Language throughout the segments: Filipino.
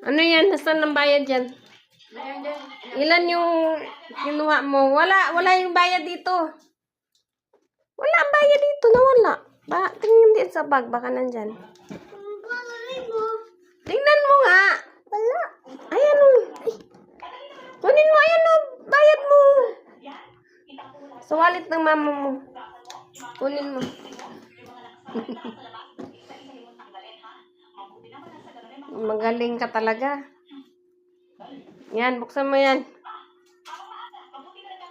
Ano yan? Nasaan ang bayad dyan? Ilan yung kinuha mo? Wala yung bayad dito. Wala ang bayad dito. Nawala. Tingnan din sa bag. Baka nandyan. Tingnan mo nga. Wala. Ayan o. Kunin mo. Ayan o. Bayad mo. Sa wallet ng mama mo. Kunin mo. Magaling ka talaga. Yan, buksan mo yan.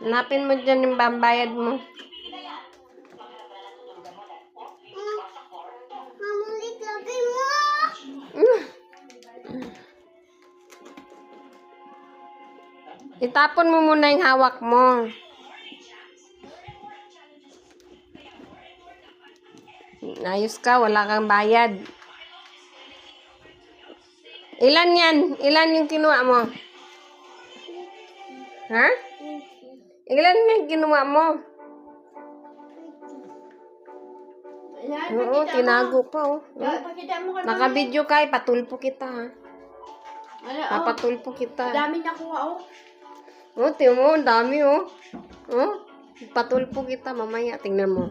Hanapin mo dyan yung bambayad mo. Mamulit lagay mo! Itapon mo muna yung hawak mo. Ayos ka, wala kang bayad. Ilan yan? Ilan yung kinuha mo? Ha? Ilan yung kinuha mo? Oo, tinago pa oh. Naka-video ka, patulpo kita ha. Papatulpo kita. Dami nakuha oh. Oh, tiyo mo, dami oh. Oh, patulpo kita mamaya, tingnan mo.